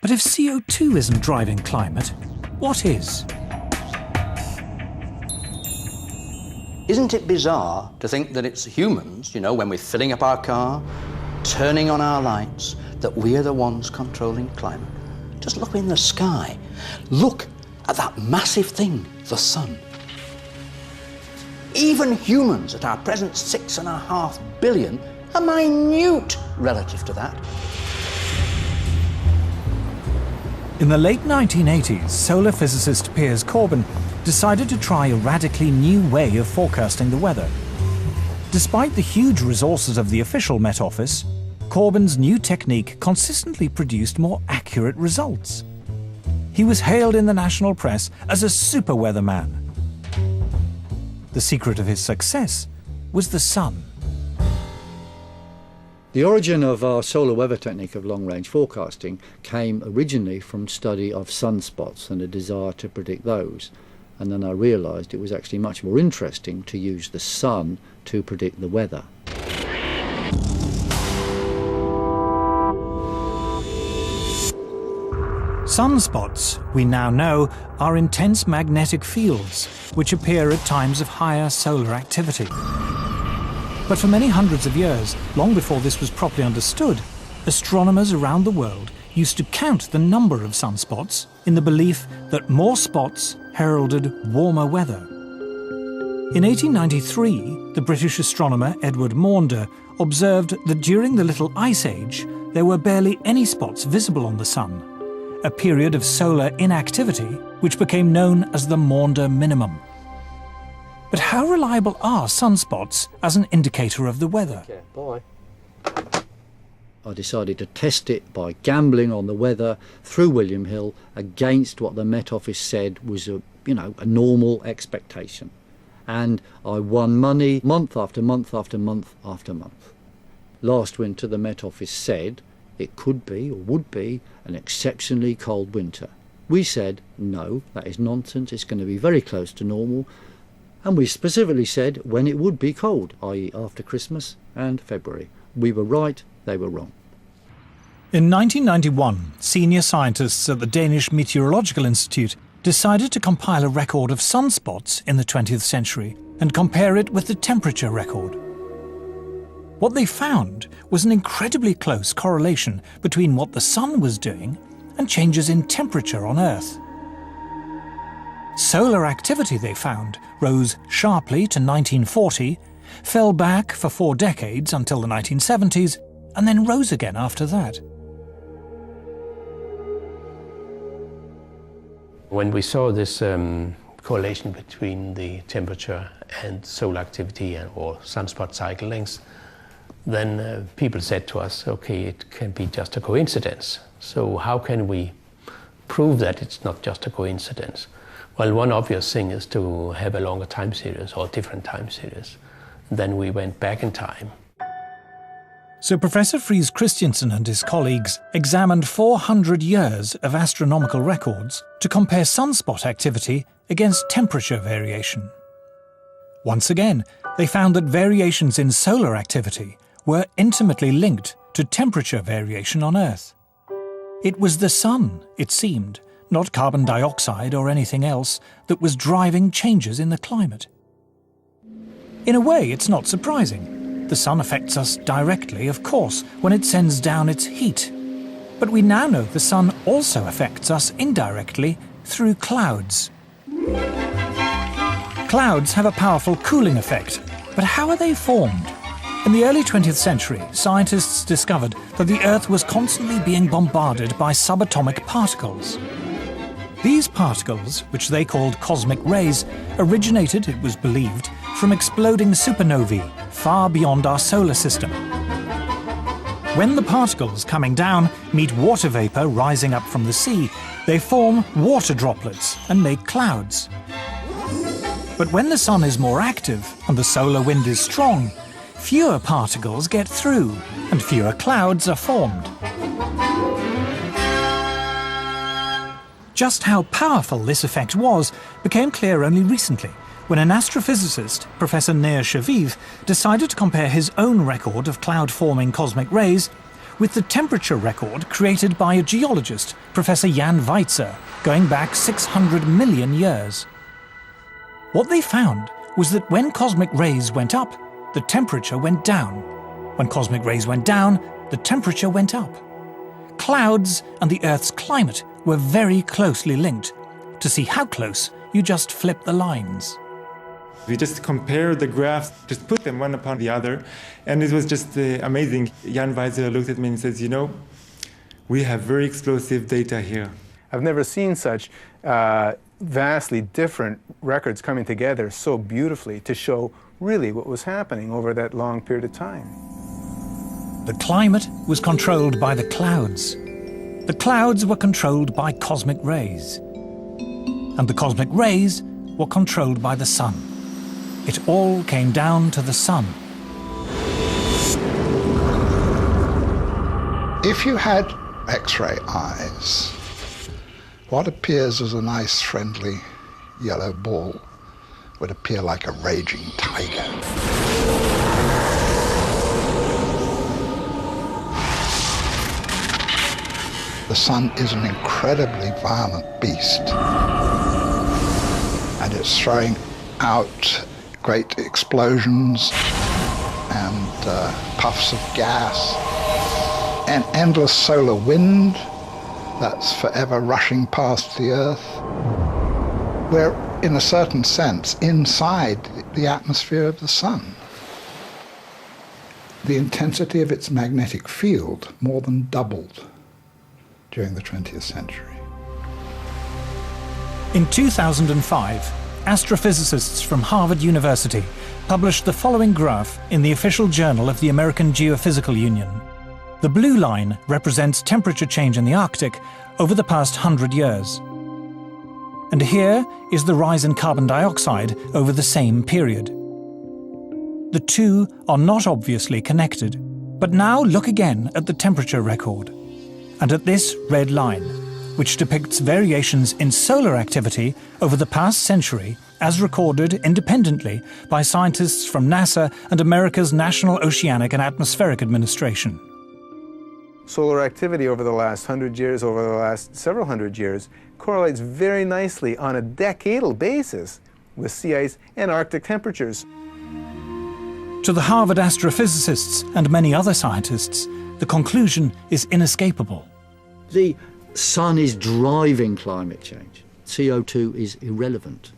But if CO2 isn't driving climate, what is? Isn't it bizarre to think that it's humans, you know, when we're filling up our car, turning on our lights, that we are the ones controlling climate? Just look in the sky. Look at that massive thing, the sun. Even humans at our present 6.5 billion are minute relative to that. In the late 1980s, solar physicist Piers Corbyn decided to try a radically new way of forecasting the weather. Despite the huge resources of the official Met Office, Corbyn's new technique consistently produced more accurate results. He was hailed in the national press as a super weatherman. The secret of his success was the sun. The origin of our solar weather technique of long-range forecasting came originally from study of sunspots and a desire to predict those. And then I realised it was actually much more interesting to use the sun to predict the weather. Sunspots, we now know, are intense magnetic fields which appear at times of higher solar activity. But for many hundreds of years, long before this was properly understood, astronomers around the world used to count the number of sunspots in the belief that more spots heralded warmer weather. In 1893, the British astronomer Edward Maunder observed that during the Little Ice Age, there were barely any spots visible on the sun, a period of solar inactivity which became known as the Maunder minimum. But how reliable are sunspots as an indicator of the weather? Okay, bye. I decided to test it by gambling on the weather through William Hill against what the Met Office said was a normal expectation. And I won money month after month after month after month. Last winter the Met Office said it could be or would be an exceptionally cold winter. We said, no, that is nonsense, it's going to be very close to normal. And we specifically said when it would be cold, i.e. after Christmas and February. We were right, they were wrong. In 1991, senior scientists at the Danish Meteorological Institute decided to compile a record of sunspots in the 20th century and compare it with the temperature record. What they found was an incredibly close correlation between what the sun was doing and changes in temperature on Earth. Solar activity, they found, rose sharply to 1940, fell back for 4 decades until the 1970s, and then rose again after that. When we saw this correlation between the temperature and solar activity or sunspot cycle lengths, then people said to us, okay, it can be just a coincidence. So how can we prove that it's not just a coincidence? Well, one obvious thing is to have a longer time series or different time series. Then we went back in time. So Professor Friis Christiansen and his colleagues examined 400 years of astronomical records to compare sunspot activity against temperature variation. Once again, they found that variations in solar activity were intimately linked to temperature variation on Earth. It was the sun, it seemed, not carbon dioxide or anything else, that was driving changes in the climate. In a way, it's not surprising. The sun affects us directly, of course, when it sends down its heat. But we now know the sun also affects us indirectly through clouds. Clouds have a powerful cooling effect, but how are they formed? In the early 20th century, scientists discovered that the Earth was constantly being bombarded by subatomic particles. These particles, which they called cosmic rays, originated, it was believed, from exploding supernovae far beyond our solar system. When the particles coming down meet water vapor rising up from the sea, they form water droplets and make clouds. But when the sun is more active and the solar wind is strong, fewer particles get through and fewer clouds are formed. Just how powerful this effect was became clear only recently, when an astrophysicist, Professor Nir Shaviv, decided to compare his own record of cloud-forming cosmic rays with the temperature record created by a geologist, Professor Jan Weitzer, going back 600 million years. What they found was that when cosmic rays went up, the temperature went down. When cosmic rays went down, the temperature went up. Clouds and the Earth's climate were very closely linked. To see how close, you just flip the lines. We just compared the graphs, just put them one upon the other, and it was just amazing. Jan Weitzer looked at me and says, you know, we have very explosive data here. I've never seen such vastly different records coming together so beautifully to show really what was happening over that long period of time. The climate was controlled by the clouds. The clouds were controlled by cosmic rays. And the cosmic rays were controlled by the sun. It all came down to the sun. If you had X-ray eyes, what appears as a nice, friendly yellow ball would appear like a raging tiger. The sun is an incredibly violent beast, and it's throwing out great explosions and puffs of gas, an endless solar wind that's forever rushing past the Earth. We're, in a certain sense, inside the atmosphere of the sun. The intensity of its magnetic field more than doubled during the 20th century. In 2005, astrophysicists from Harvard University published the following graph in the official journal of the American Geophysical Union. The blue line represents temperature change in the Arctic over the past 100 years. And here is the rise in carbon dioxide over the same period. The two are not obviously connected. But now look again at the temperature record, and at this red line, which depicts variations in solar activity over the past century as recorded independently by scientists from NASA and America's National Oceanic and Atmospheric Administration. Solar activity over the last 100 years, over the last several hundred years, correlates very nicely on a decadal basis with sea ice and Arctic temperatures. To the Harvard astrophysicists and many other scientists, the conclusion is inescapable. The sun is driving climate change. CO2 is irrelevant.